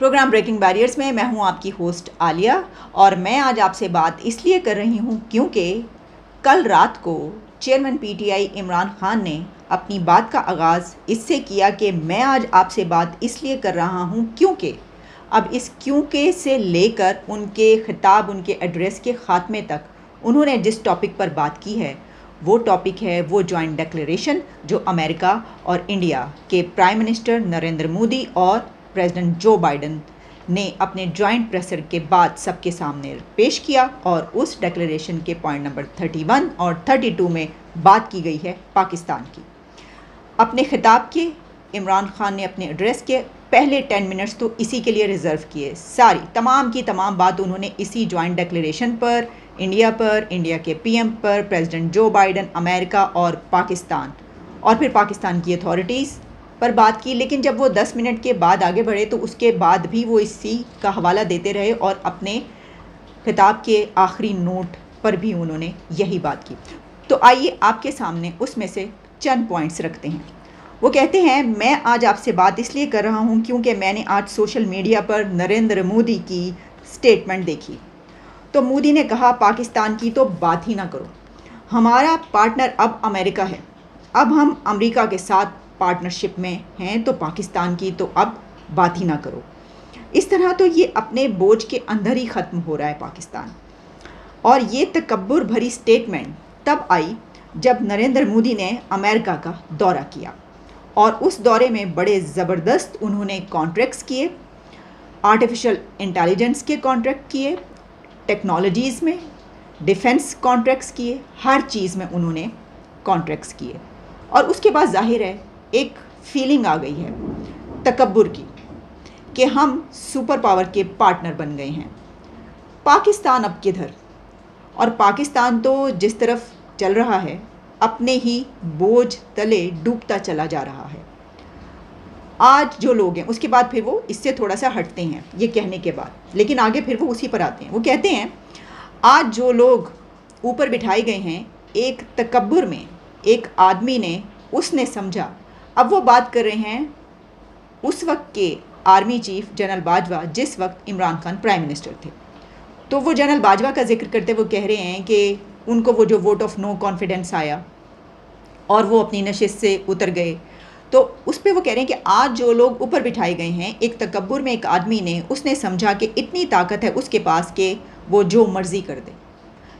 Programme breaking barriers میں ہوں آپ کی ہوسٹ عالیہ، اور میں آج آپ سے بات اس لیے کر رہی ہوں کیونکہ کل رات کو chairman P T I Imran Khan نے اپنی بات کا آغاز اس سے کیا کہ میں آج آپ سے بات اس لیے کر رہا ہوں کیونکہ اب اس کیونکہ سے لے کر ان کے خطاب، ان کے ایڈریس کے خاتمے تک انہوں نے جس ٹاپک پر بات کی ہے وہ ٹاپک ہے وہ جوائنٹ ڈکلیریشن جو امریکہ اور انڈیا کے پرائم منسٹر نریندر مودی اور پریزیڈنٹ جو بائیڈن نے اپنے جوائنٹ پریسر کے بعد سب کے سامنے پیش کیا، اور اس ڈکلیریشن کے پوائنٹ نمبر 31 اور 32 میں بات کی گئی ہے پاکستان کی۔ اپنے خطاب کے عمران خان نے اپنے ایڈریس کے پہلے 10 منٹس تو اسی کے لیے ریزرو کیے، ساری تمام کی تمام بات انہوں نے اسی جوائنٹ ڈکلیریشن پر، انڈیا کے پی ایم پر، پریزیڈنٹ جو بائیڈن، امریکہ اور پاکستان، اور پھر پاکستان کی اتھارٹیز پر بات کی۔ لیکن جب وہ 10 منٹ کے بعد آگے بڑھے تو اس کے بعد بھی وہ اسی کا حوالہ دیتے رہے، اور اپنے خطاب کے آخری نوٹ پر بھی انہوں نے یہی بات کی۔ تو آئیے آپ کے سامنے اس میں سے چند پوائنٹس رکھتے ہیں۔ وہ کہتے ہیں، میں آج آپ سے بات اس لیے کر رہا ہوں کیونکہ میں نے آج سوشل میڈیا پر نریندر مودی کی سٹیٹمنٹ دیکھی۔ تو مودی نے کہا پاکستان کی تو بات ہی نہ کرو، ہمارا پارٹنر اب امریکہ ہے، اب ہم امریکہ کے ساتھ پارٹنرشپ میں ہیں، تو پاکستان کی تو اب بات ہی نہ کرو۔ اس طرح تو یہ اپنے بوجھ کے اندر ہی ختم ہو رہا ہے پاکستان۔ اور یہ تکبر بھری سٹیٹمنٹ تب آئی جب نریندر مودی نے امریکہ کا دورہ کیا، اور اس دورے میں بڑے زبردست انہوں نے کانٹریکٹس کیے، آرٹیفیشل انٹیلیجنس کے کانٹریکٹ کیے، ٹیکنالوجیز میں ڈیفنس کانٹریکٹس کیے، ہر چیز میں انہوں نے کانٹریکٹس کیے۔ اور اس کے بعد ظاہر ہے ایک فیلنگ آ گئی ہے تکبر کی کہ ہم سپر پاور کے پارٹنر بن گئے ہیں۔ پاکستان اب کدھر؟ اور پاکستان تو جس طرف چل رہا ہے اپنے ہی بوجھ تلے ڈوبتا چلا جا رہا ہے۔ آج جو لوگ ہیں، اس کے بعد پھر وہ اس سے تھوڑا سا ہٹتے ہیں یہ کہنے کے بعد، لیکن آگے پھر وہ اسی پر آتے ہیں۔ وہ کہتے ہیں آج جو لوگ اوپر بٹھائے گئے ہیں ایک تکبر میں، ایک آدمی نے، اس نے سمجھا، اب وہ بات کر رہے ہیں اس وقت کے آرمی چیف جنرل باجوہ جس وقت عمران خان پرائم منسٹر تھے۔ تو وہ جنرل باجوہ کا ذکر کرتے وہ کہہ رہے ہیں کہ ان کو وہ جو ووٹ آف نو کانفیڈنس آیا اور وہ اپنی نشست سے اتر گئے، تو اس پہ وہ کہہ رہے ہیں کہ آج جو لوگ اوپر بٹھائے گئے ہیں ایک تکبر میں، ایک آدمی نے، اس نے سمجھا کہ اتنی طاقت ہے اس کے پاس کہ وہ جو مرضی کر دے۔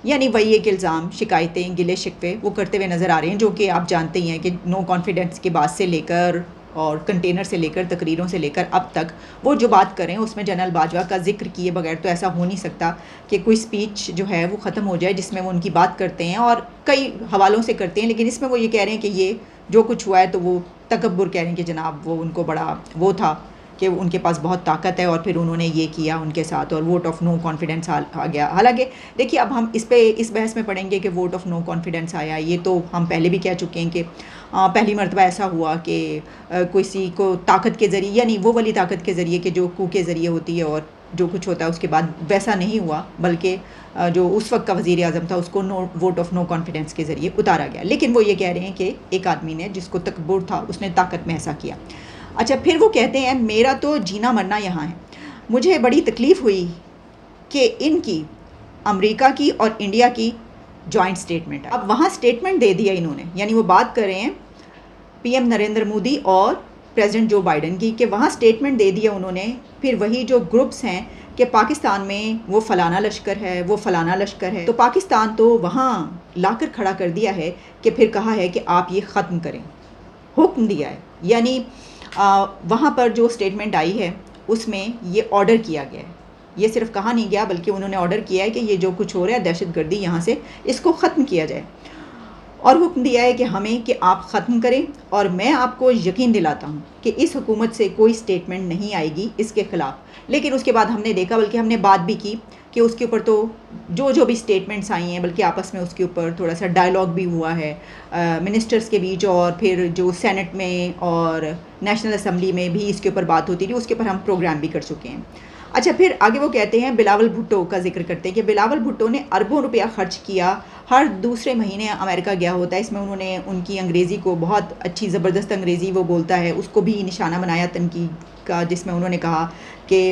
یعنی وہی ایک الزام، شکایتیں، گلے شکوے وہ کرتے ہوئے نظر آ رہے ہیں، جو کہ آپ جانتے ہی ہیں کہ نو کانفیڈنس کے بعد سے لے کر اور کنٹینر سے لے کر تقریروں سے لے کر اب تک وہ جو بات کریں اس میں جنرل باجوہ کا ذکر کیے بغیر تو ایسا ہو نہیں سکتا کہ کوئی سپیچ جو ہے وہ ختم ہو جائے جس میں وہ ان کی بات کرتے ہیں، اور کئی حوالوں سے کرتے ہیں، لیکن اس میں وہ یہ کہہ رہے ہیں کہ یہ جو کچھ ہوا ہے تو وہ تکبر کہہ رہے ہیں کہ جناب وہ ان کو بڑا وہ تھا کہ ان کے پاس بہت طاقت ہے، اور پھر انہوں نے یہ کیا ان کے ساتھ، اور ووٹ آف نو کانفیڈنس آ گیا۔ حالانکہ دیکھیے اب ہم اس بحث میں پڑھیں گے کہ ووٹ آف نو کانفیڈنس آیا، یہ تو ہم پہلے بھی کہہ چکے ہیں کہ پہلی مرتبہ ایسا ہوا کہ کسی کو طاقت کے ذریعے، یعنی وہ والی طاقت کے ذریعے کہ جو کو کے ذریعے ہوتی ہے اور جو کچھ ہوتا ہے اس کے بعد، ویسا نہیں ہوا، بلکہ جو اس وقت کا وزیر اعظم تھا اس کو ووٹ آف نو کانفیڈنس کے ذریعے اتارا گیا۔ لیکن وہ یہ کہہ رہے ہیں کہ ایک آدمی نے جس کو تکبر تھا اس نے طاقت میں ایسا کیا۔ اچھا، پھر وہ کہتے ہیں میرا تو جینا مرنا یہاں ہے، مجھے بڑی تکلیف ہوئی کہ ان کی امریکہ کی اور انڈیا کی جوائنٹ سٹیٹمنٹ ہے۔ اب وہاں سٹیٹمنٹ دے دیا انہوں نے، یعنی وہ بات کر رہے ہیں پی ایم نریندر مودی اور پریزیڈنٹ جو بائیڈن کی، کہ وہاں سٹیٹمنٹ دے دیا انہوں نے، پھر وہی جو گروپس ہیں کہ پاکستان میں وہ فلانا لشکر ہے، وہ فلانا لشکر ہے، تو پاکستان تو وہاں لا کر کھڑا کر دیا ہے کہ پھر کہا ہے کہ آپ یہ ختم کریں، حکم دیا ہے۔ یعنی وہاں پر جو سٹیٹمنٹ آئی ہے اس میں یہ آرڈر کیا گیا ہے، یہ صرف کہا نہیں گیا بلکہ انہوں نے آرڈر کیا ہے کہ یہ جو کچھ ہو رہا ہے دہشت گردی یہاں سے اس کو ختم کیا جائے، اور حکم دیا ہے کہ ہمیں کہ آپ ختم کریں، اور میں آپ کو یقین دلاتا ہوں کہ اس حکومت سے کوئی سٹیٹمنٹ نہیں آئے گی اس کے خلاف۔ لیکن اس کے بعد ہم نے دیکھا، بلکہ ہم نے بات بھی کی کہ اس کے اوپر تو جو بھی سٹیٹمنٹس آئی ہیں، بلکہ آپس میں اس کے اوپر تھوڑا سا ڈائلاگ بھی ہوا ہے منسٹرز کے بیچ، اور پھر جو سینٹ میں اور نیشنل اسمبلی میں بھی اس کے اوپر بات ہوتی تھی، اس کے اوپر ہم پروگرام بھی کر چکے ہیں۔ اچھا، پھر آگے وہ کہتے ہیں بلاول بھٹو کا ذکر کرتے ہیں کہ بلاول بھٹو نے اربوں روپیہ خرچ کیا، ہر دوسرے مہینے امریکہ گیا ہوتا ہے، اس میں انہوں نے ان کی انگریزی کو بہت اچھی زبردست انگریزی وہ بولتا ہے اس کو بھی نشانہ بنایا تنقید کا جس میں انہوں نے کہا کہ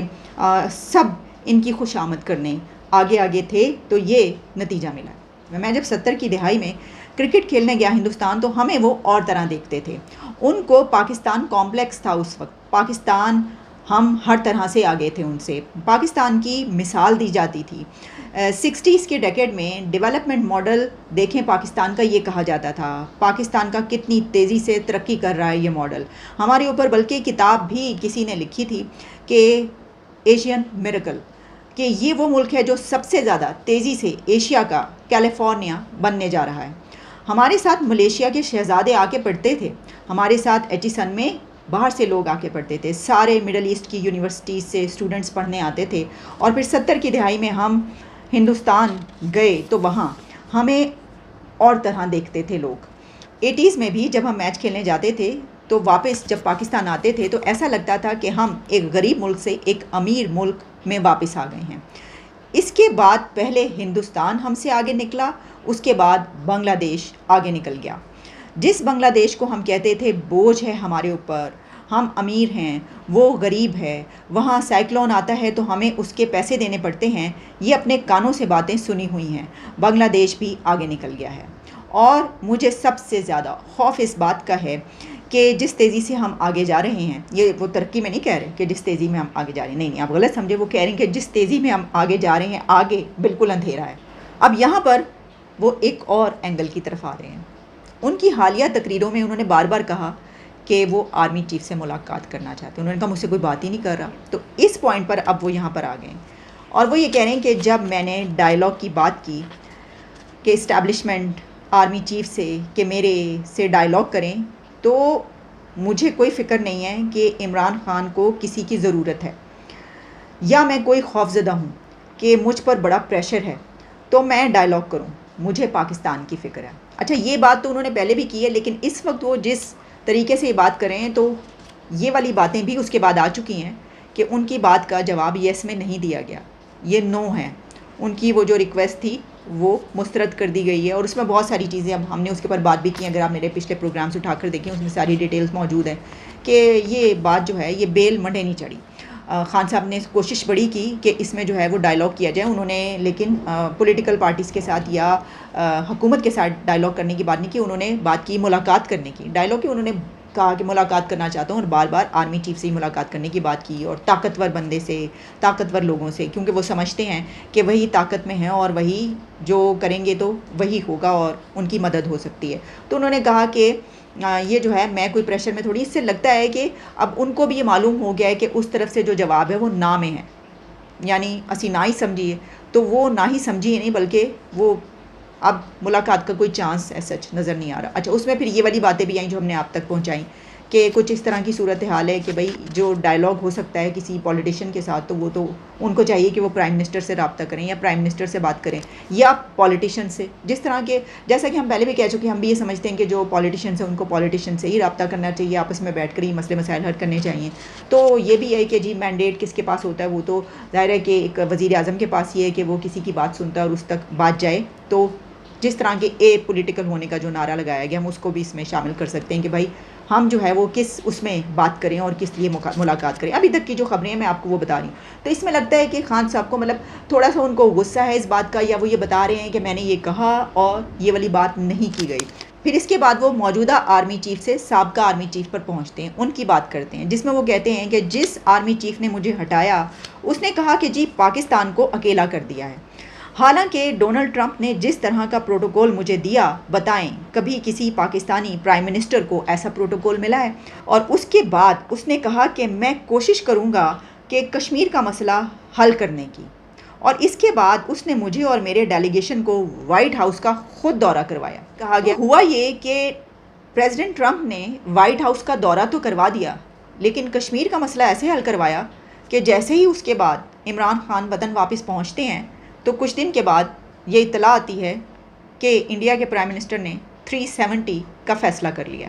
سب ان کی خوش آمد کرنے آگے آگے تھے تو یہ نتیجہ ملا۔ میں جب 70 کی دہائی میں کرکٹ کھیلنے گیا ہندوستان تو ہمیں وہ اور طرح دیکھتے تھے، ان کو پاکستان کمپلیکس تھا اس وقت، پاکستان ہم ہر طرح سے آگے تھے ان سے، پاکستان کی مثال دی جاتی تھی۔ 60s کے ڈیکیڈ میں ڈیولپمنٹ ماڈل دیکھیں پاکستان کا، یہ کہا جاتا تھا پاکستان کا کتنی تیزی سے ترقی کر رہا ہے یہ ماڈل ہمارے اوپر، بلکہ کتاب بھی کسی نے لکھی تھی کہ ایشین میریکل، کہ یہ وہ ملک ہے جو سب سے زیادہ تیزی سے ایشیا کا کیلیفورنیا بننے جا رہا ہے۔ ہمارے ساتھ ملیشیا کے شہزادے آ کے پڑھتے تھے، ہمارے ساتھ ایچیسن میں باہر سے لوگ آ کے پڑھتے تھے، سارے مڈل ایسٹ کی یونیورسٹیز سے اسٹوڈنٹس پڑھنے آتے تھے، اور پھر 70 کی دہائی میں ہم ہندوستان گئے تو وہاں ہمیں اور طرح دیکھتے تھے لوگ۔ 80s میں بھی جب ہم میچ کھیلنے جاتے تھے تو واپس جب پاکستان آتے تھے تو ایسا لگتا تھا کہ ہم ایک غریب ملک سے ایک امیر ملک میں واپس آ گئے ہیں۔ اس کے بعد پہلے ہندوستان ہم سے آگے نکلا، اس کے بعد بنگلہ دیش آگے نکل گیا۔ جس بنگلہ دیش کو ہم کہتے تھے بوجھ ہے ہمارے اوپر، ہم امیر ہیں وہ غریب ہے، وہاں سائیکلون آتا ہے تو ہمیں اس کے پیسے دینے پڑتے ہیں، یہ اپنے کانوں سے باتیں سنی ہوئی ہیں، بنگلہ دیش بھی آگے نکل گیا ہے۔ اور مجھے سب سے زیادہ خوف اس بات کا ہے کہ جس تیزی سے ہم آگے جا رہے ہیں، یہ وہ ترقی میں نہیں کہہ رہے کہ جس تیزی میں ہم آگے جا رہے ہیں، نہیں آپ غلط سمجھے، وہ کہہ رہے ہیں کہ جس تیزی میں ہم آگے جا رہے ہیں آگے بالکل اندھیرا ہے۔ اب یہاں پر وہ ایک اور اینگل کی طرف آ رہے ہیں۔ ان کی حالیہ تقریروں میں انہوں نے بار بار کہا کہ وہ آرمی چیف سے ملاقات کرنا چاہتے ہیں، انہوں نے کہا مجھ سے کوئی بات ہی نہیں کر رہا، تو اس پوائنٹ پر اب وہ یہاں پر آ گئے اور وہ یہ کہہ رہے ہیں کہ جب میں نے ڈائلاگ کی بات کی کہ اسٹیبلشمنٹ آرمی چیف سے کہ میرے سے ڈائلاگ کریں، تو مجھے کوئی فکر نہیں ہے کہ عمران خان کو کسی کی ضرورت ہے یا میں کوئی خوفزدہ ہوں کہ مجھ پر بڑا پریشر ہے تو میں ڈائلاگ کروں، مجھے پاکستان کی فکر ہے۔ اچھا یہ بات تو انہوں نے پہلے بھی کی ہے، لیکن اس وقت وہ جس طریقے سے یہ بات کر رہے ہیں تو یہ والی باتیں بھی اس کے بعد آ چکی ہیں کہ ان کی بات کا جواب یس میں نہیں دیا گیا، یہ نو ہے، ان کی وہ جو ریکویسٹ تھی وہ مسترد کر دی گئی ہے، اور اس میں بہت ساری چیزیں اب ہم نے اس کے اوپر بات بھی کی، اگر آپ میرے پچھلے پروگرامز اٹھا کر دیکھیں اس میں ساری ڈیٹیلز موجود ہیں کہ یہ بات جو ہے یہ بیل منڈے نہیں چڑھی۔ خان صاحب نے کوشش بڑی کی کہ اس میں جو ہے وہ ڈائلاگ کیا جائے، انہوں نے لیکن پولیٹیکل پارٹیز کے ساتھ یا حکومت کے ساتھ ڈائلاگ کرنے کی بات نہیں کی، انہوں نے بات کی ملاقات کرنے کی، ڈائلاگ کی انہوں نے کہا کہ ملاقات کرنا چاہتا ہوں، اور بار بار آرمی چیف سے ہی ملاقات کرنے کی بات کی، اور طاقتور بندے سے، طاقتور لوگوں سے، کیونکہ وہ سمجھتے ہیں کہ وہی طاقت میں ہیں اور وہی جو کریں گے تو وہی ہوگا اور ان کی مدد ہو سکتی ہے۔ تو انہوں نے کہا کہ یہ جو ہے میں کوئی پریشر میں تھوڑی، اس سے لگتا ہے کہ اب ان کو بھی یہ معلوم ہو گیا ہے کہ اس طرف سے جو جواب ہے وہ نہ میں ہے، یعنی اسی نہ ہی سمجھیے، تو وہ نہ ہی سمجھیے نہیں بلکہ وہ اب ملاقات کا کوئی چانس سچ نظر نہیں آ رہا۔ اچھا اس میں پھر یہ والی باتیں بھی آئیں جو ہم نے آپ تک پہنچائیں کہ کچھ اس طرح کی صورتحال ہے کہ بھئی جو ڈائلاگ ہو سکتا ہے کسی پولیٹیشین کے ساتھ تو وہ تو ان کو چاہیے کہ وہ پرائم منسٹر سے رابطہ کریں یا پرائم منسٹر سے بات کریں یا پولیٹیشین سے، جس طرح کے جیسا کہ ہم پہلے بھی کہہ چکے ہیں، ہم بھی یہ سمجھتے ہیں کہ جو پولیٹیشینس ہیں ان کو پولیٹیشین سے ہی رابطہ کرنا چاہیے، آپس میں بیٹھ کر ہی مسئلے مسائل حل کرنے چاہیے۔ تو یہ بھی ہے کہ جی مینڈیٹ کس کے پاس ہوتا ہے، وہ تو ظاہر ہے کہ ایک وزیر اعظم کے پاس یہ ہے کہ وہ کسی کی بات سنتا ہے اور اس تک بات جائے، تو جس طرح کے اے پولیٹیکل ہونے کا جو نعرہ لگایا گیا ہم اس کو بھی اس میں شامل کر سکتے ہیں کہ بھائی ہم جو ہے وہ کس اس میں بات کریں اور کس لیے ملاقات کریں۔ ابھی تک کی جو خبریں ہیں میں آپ کو وہ بتا رہی ہوں، تو اس میں لگتا ہے کہ خان صاحب کو مطلب تھوڑا سا ان کو غصہ ہے اس بات کا، یا وہ یہ بتا رہے ہیں کہ میں نے یہ کہا اور یہ والی بات نہیں کی گئی۔ پھر اس کے بعد وہ موجودہ آرمی چیف سے سابقہ آرمی چیف پر پہنچتے ہیں، ان کی بات کرتے ہیں، جس میں وہ کہتے ہیں کہ جس آرمی چیف نے مجھے ہٹایا اس نے کہا کہ جی پاکستان کو اکیلا کر دیا ہے، حالانکہ ڈونلڈ ٹرمپ نے جس طرح کا پروٹوکول مجھے دیا، بتائیں کبھی کسی پاکستانی پرائم منسٹر کو ایسا پروٹوکول ملا ہے؟ اور اس کے بعد اس نے کہا کہ میں کوشش کروں گا کہ کشمیر کا مسئلہ حل کرنے کی، اور اس کے بعد اس نے مجھے اور میرے ڈیلیگیشن کو وائٹ ہاؤس کا خود دورہ کروایا۔ کہا گیا ہوا یہ کہ پریزیڈنٹ ٹرمپ نے وائٹ ہاؤس کا دورہ تو کروا دیا، لیکن کشمیر کا مسئلہ ایسے حل کروایا کہ جیسے ہی اس کے بعد عمران خان وطن واپس پہنچتے ہیں تو کچھ دن کے بعد یہ اطلاع آتی ہے کہ انڈیا کے پرائم منسٹر نے 370 کا فیصلہ کر لیا،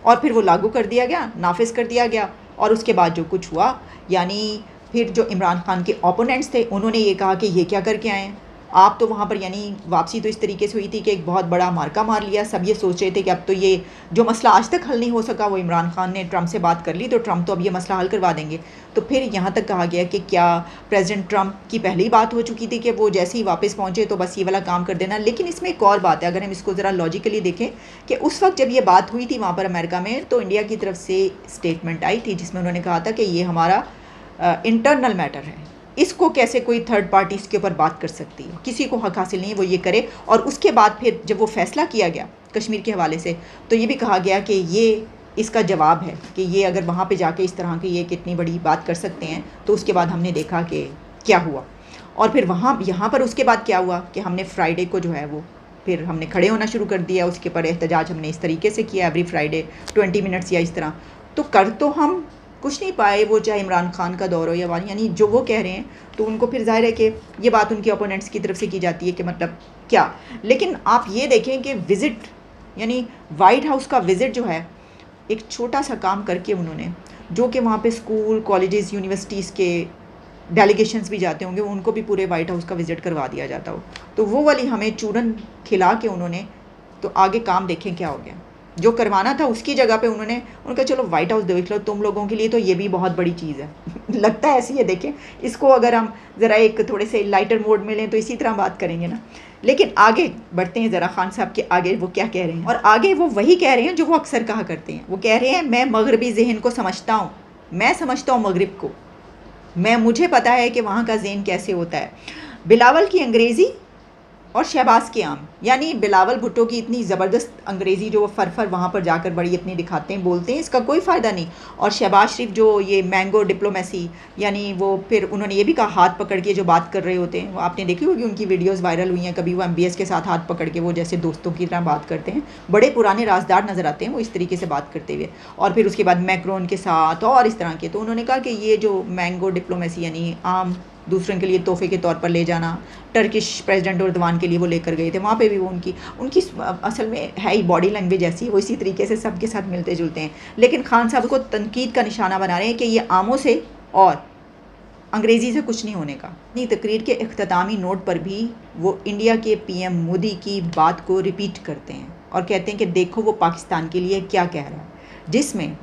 اور پھر وہ لاگو کر دیا گیا، نافذ کر دیا گیا، اور اس کے بعد جو کچھ ہوا، یعنی پھر جو عمران خان کے اوپوننٹس تھے انہوں نے یہ کہا کہ یہ کیا کر کے آئے ہیں، آپ تو وہاں پر یعنی واپسی تو اس طریقے سے ہوئی تھی کہ ایک بہت بڑا مارکا مار لیا. سب یہ سوچ رہے تھے کہ اب تو یہ جو مسئلہ آج تک حل نہیں ہو سکا, وہ عمران خان نے ٹرمپ سے بات کر لی تو ٹرمپ تو اب یہ مسئلہ حل کروا دیں گے. تو پھر یہاں تک کہا گیا کہ کیا پریزیڈنٹ ٹرمپ کی پہلے ہی بات ہو چکی تھی کہ وہ جیسے ہی واپس پہنچے تو بس یہ والا کام کر دینا. لیکن اس میں ایک اور بات ہے, اگر ہم اس کو ذرا لاجیکلی دیکھیں کہ اس وقت جب یہ بات ہوئی تھی وہاں پر امریکہ میں, تو انڈیا کی طرف سے اسٹیٹمنٹ آئی تھی جس میں انہوں نے کہا تھا کہ یہ ہمارا انٹرنل میٹر ہے, اس کو کیسے کوئی تھرڈ پارٹی اس کے اوپر بات کر سکتی ہے, کسی کو حق حاصل نہیں ہے وہ یہ کرے. اور اس کے بعد پھر جب وہ فیصلہ کیا گیا کشمیر کے حوالے سے, تو یہ بھی کہا گیا کہ یہ اس کا جواب ہے کہ یہ اگر وہاں پہ جا کے اس طرح کی یہ کتنی بڑی بات کر سکتے ہیں. تو اس کے بعد ہم نے دیکھا کہ کیا ہوا, اور پھر یہاں پر اس کے بعد کیا ہوا کہ ہم نے فرائیڈے کو جو ہے وہ پھر ہم نے کھڑے ہونا شروع کر دیا. اس کے اوپر احتجاج ہم نے اس طریقے سے کیا ایوری فرائیڈے 20 منٹس یا اس طرح. تو کر تو ہم کچھ نہیں پائے, وہ چاہے عمران خان کا دور ہو یا یعنی جو وہ کہہ رہے ہیں, تو ان کو پھر ظاہر ہے کہ یہ بات ان کے اپوننٹس کی طرف سے کی جاتی ہے کہ مطلب کیا. لیکن آپ یہ دیکھیں کہ وزٹ یعنی وائٹ ہاؤس کا وزٹ جو ہے, ایک چھوٹا سا کام کر کے انہوں نے, جو کہ وہاں پہ اسکول کالجز یونیورسٹیز کے ڈیلیگیشنز بھی جاتے ہوں گے, ان کو بھی پورے وائٹ ہاؤس کا وزٹ کروا دیا جاتا ہو. تو وہ والی ہمیں چورن کھلا کے انہوں نے, تو آگے کام دیکھیں کیا ہو گیا. جو کروانا تھا اس کی جگہ پہ انہوں نے ان کا چلو وائٹ ہاؤس دیکھ لو, تم لوگوں کے لیے تو یہ بھی بہت بڑی چیز ہے. لگتا ہے ایسی ہے, دیکھیں اس کو اگر ہم ذرا ایک تھوڑے سے لائٹر موڈ میں لیں تو اسی طرح بات کریں گے نا. لیکن آگے بڑھتے ہیں ذرا خان صاحب کے آگے وہ کیا کہہ رہے ہیں, اور آگے وہ وہی کہہ رہے ہیں جو وہ اکثر کہا کرتے ہیں. وہ کہہ رہے ہیں میں مغربی ذہن کو سمجھتا ہوں, میں سمجھتا ہوں مغرب کو, مجھے پتا ہے کہ وہاں کا ذہن کیسے ہوتا ہے. بلاول کی انگریزی اور شہباز کے عام, یعنی بلاول بھٹو کی اتنی زبردست انگریزی جو وہ فرفر وہاں پر جا کر بڑی اپنی دکھاتے ہیں بولتے ہیں, اس کا کوئی فائدہ نہیں. اور شہباز شریف جو یہ مینگو ڈپلومیسی, یعنی وہ پھر انہوں نے یہ بھی کہا ہاتھ پکڑ کے جو بات کر رہے ہوتے ہیں, وہ آپ نے دیکھی ہوگی ان کی ویڈیوز وائرل ہوئی ہیں, کبھی وہ MBS کے ساتھ ہاتھ پکڑ کے وہ جیسے دوستوں کی طرح بات کرتے ہیں, بڑے پرانے رازدار نظر آتے ہیں وہ اس طریقے سے بات کرتے ہوئے. اور پھر اس کے بعد میکرون کے ساتھ اور اس طرح کے, تو انہوں نے کہا کہ یہ جو مینگو ڈپلومیسی یعنی عام دوسروں کے لیے تحفے کے طور پر لے جانا, ٹرکش پریزیڈنٹ اردوان کے لیے وہ لے کر گئے تھے, وہاں پہ بھی وہ ان کی اصل میں ہے ہی باڈی لینگویج ایسی, وہ اسی طریقے سے سب کے ساتھ ملتے جلتے ہیں. لیکن خان صاحب کو تنقید کا نشانہ بنا رہے ہیں کہ یہ عاموں سے اور انگریزی سے کچھ نہیں ہونے کا. اپنی تقریر کے اختتامی نوٹ پر بھی وہ انڈیا کے PM مودی کی بات کو ریپیٹ کرتے ہیں اور کہتے ہیں کہ دیکھو وہ پاکستان کے لیے کیا کہہ رہا ہے, جس میں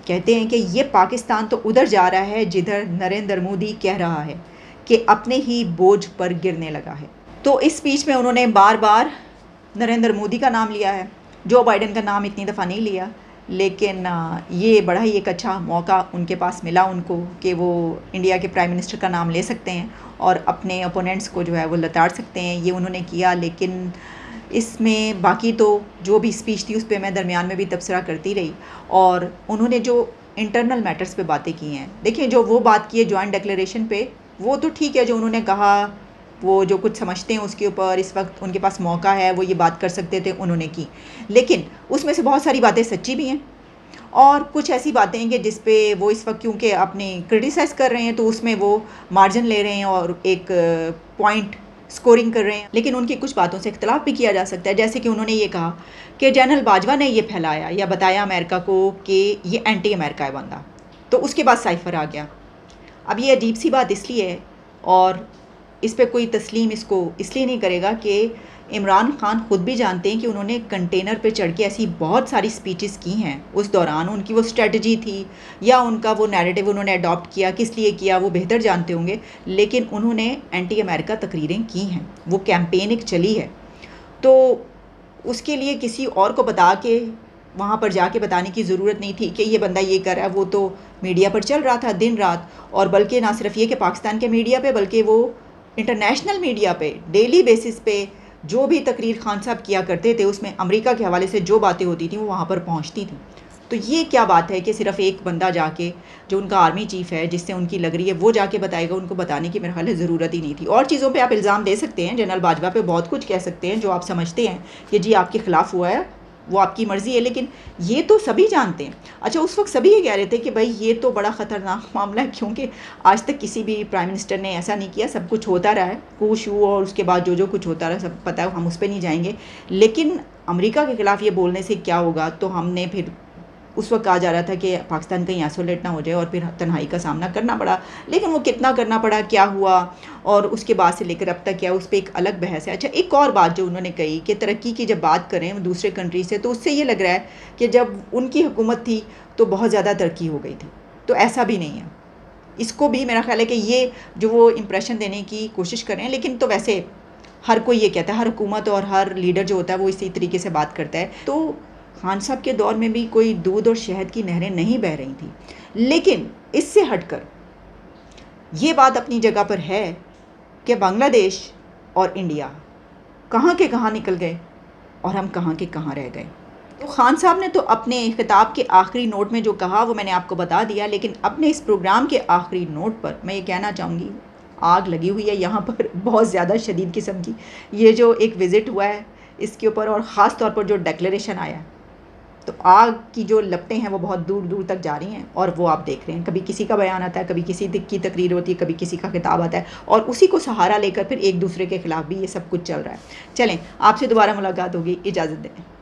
کہتے ہیں کہ یہ پاکستان تو ادھر جا رہا ہے جدھر نریندر مودی کہہ رہا ہے کہ اپنے ہی بوجھ پر گرنے لگا ہے. تو اس سپیچ میں انہوں نے بار بار نریندر مودی کا نام لیا ہے, جو بائیڈن کا نام اتنی دفعہ نہیں لیا. لیکن یہ بڑا ہی ایک اچھا موقع ان کے پاس ملا ان کو کہ وہ انڈیا کے پرائم منسٹر کا نام لے سکتے ہیں اور اپنے اپوننٹس کو جو ہے وہ لتاڑ سکتے ہیں. یہ انہوں نے کیا. لیکن اس میں باقی تو جو بھی اسپیچ تھی اس پہ میں درمیان میں بھی تبصرہ کرتی رہی, اور انہوں نے جو انٹرنل میٹرز پہ باتیں کی ہیں, دیکھیں جو وہ بات کی ہے جوائنٹ ڈکلیریشن پہ, وہ تو ٹھیک ہے, جو انہوں نے کہا وہ جو کچھ سمجھتے ہیں اس کے اوپر اس وقت ان کے پاس موقع ہے وہ یہ بات کر سکتے تھے, انہوں نے کی. لیکن اس میں سے بہت ساری باتیں سچی بھی ہیں اور کچھ ایسی باتیں ہیں کہ جس پہ وہ اس وقت کیونکہ اپنے کرٹیسائز کر رہے ہیں تو اس میں وہ مارجن لے رہے ہیں اور ایک پوائنٹ سکورنگ کر رہے ہیں. لیکن ان کی کچھ باتوں سے اختلاف بھی کیا جا سکتا ہے, جیسے کہ انہوں نے یہ کہا کہ جنرل باجوہ نے یہ پھیلایا یا بتایا امریکہ کو کہ یہ اینٹی امریکہ ہے بندہ, تو اس کے بعد سائفر آ گیا. اب یہ عجیب سی بات اس لیے ہے اور اس پہ کوئی تسلیم اس کو اس لیے نہیں کرے گا کہ عمران خان خود بھی جانتے ہیں کہ انہوں نے کنٹینر پہ چڑھ کے ایسی بہت ساری سپیچز کی ہیں اس دوران, ان کی وہ اسٹریٹجی تھی یا ان کا وہ نیریٹو انہوں نے اڈاپٹ کیا, کس لیے کیا وہ بہتر جانتے ہوں گے. لیکن انہوں نے اینٹی امریکہ تقریریں کی ہیں, وہ کیمپین ایک چلی ہے, تو اس کے لیے کسی اور کو بتا کے وہاں پر جا کے بتانے کی ضرورت نہیں تھی کہ یہ بندہ یہ کر رہا ہے. وہ تو میڈیا پر چل رہا تھا دن رات, اور بلکہ نہ صرف یہ کہ پاکستان کے میڈیا پہ بلکہ وہ انٹرنیشنل میڈیا پہ ڈیلی بیسس پہ جو بھی تقریر خان صاحب کیا کرتے تھے اس میں امریکہ کے حوالے سے جو باتیں ہوتی تھیں وہ وہاں پر پہنچتی تھیں. تو یہ کیا بات ہے کہ صرف ایک بندہ جا کے جو ان کا آرمی چیف ہے جس سے ان کی لگ رہی ہے وہ جا کے بتائے گا, ان کو بتانے کی میرے خیال ہے ضرورت ہی نہیں تھی. اور چیزوں پہ آپ الزام دے سکتے ہیں, جنرل باجوہ پہ بہت کچھ کہہ سکتے ہیں جو آپ سمجھتے ہیں کہ جی آپ کے خلاف ہوا ہے, وہ آپ کی مرضی ہے, لیکن یہ تو سبھی جانتے ہیں. اچھا اس وقت سبھی یہ کہہ رہے تھے کہ بھائی یہ تو بڑا خطرناک معاملہ ہے کیونکہ آج تک کسی بھی پرائم منسٹر نے ایسا نہیں کیا, سب کچھ ہوتا رہا ہے کو شو, اور اس کے بعد جو کچھ ہوتا رہا سب پتہ ہے, ہم اس پہ نہیں جائیں گے. لیکن امریکہ کے خلاف یہ بولنے سے کیا ہوگا, تو ہم نے پھر اس وقت کہا جا رہا تھا کہ پاکستان کہیں آئسولیٹ نہ ہو جائے اور پھر تنہائی کا سامنا کرنا پڑا، لیکن وہ کتنا کرنا پڑا، کیا ہوا اور اس کے بعد سے لے کر اب تک کیا، اس پہ ایک الگ بحث ہے۔ اچھا، ایک اور بات جو انہوں نے کہی کہ ترقی کی جب بات کریں دوسرے کنٹری سے، تو اس سے یہ لگ رہا ہے کہ جب ان کی حکومت تھی تو بہت زیادہ ترقی ہو گئی تھی، تو ایسا بھی نہیں ہے۔ اس کو بھی میرا خیال ہے کہ یہ جو وہ امپریشن دینے کی کوشش کر رہے ہیں، لیکن تو ویسے ہر کوئی یہ کہتا ہے، ہر حکومت اور ہر لیڈر جو ہوتا ہے وہ اسی طریقے سے بات کرتا ہے۔ تو خان صاحب کے دور میں بھی کوئی دودھ اور شہد کی نہریں نہیں بہہ رہی تھیں، لیکن اس سے ہٹ کر یہ بات اپنی جگہ پر ہے کہ بنگلہ دیش اور انڈیا کہاں کے کہاں نکل گئے اور ہم کہاں کے کہاں رہ گئے۔ تو خان صاحب نے تو اپنے خطاب کے آخری نوٹ میں جو کہا وہ میں نے آپ کو بتا دیا، لیکن اپنے اس پروگرام کے آخری نوٹ پر میں یہ کہنا چاہوں گی، آگ لگی ہوئی ہے یہاں پر بہت زیادہ شدید قسم کی۔ یہ جو ایک وزٹ ہوا ہے اس کے اوپر، اور خاص طور پر جو ڈکلیریشن آیا، تو آگ کی جو لپٹیں ہیں وہ بہت دور دور تک جا رہی ہیں، اور وہ آپ دیکھ رہے ہیں، کبھی کسی کا بیان آتا ہے، کبھی کسی کی تقریر ہوتی ہے، کبھی کسی کا خطاب آتا ہے، اور اسی کو سہارا لے کر پھر ایک دوسرے کے خلاف بھی یہ سب کچھ چل رہا ہے۔ چلیں، آپ سے دوبارہ ملاقات ہوگی، اجازت دیں۔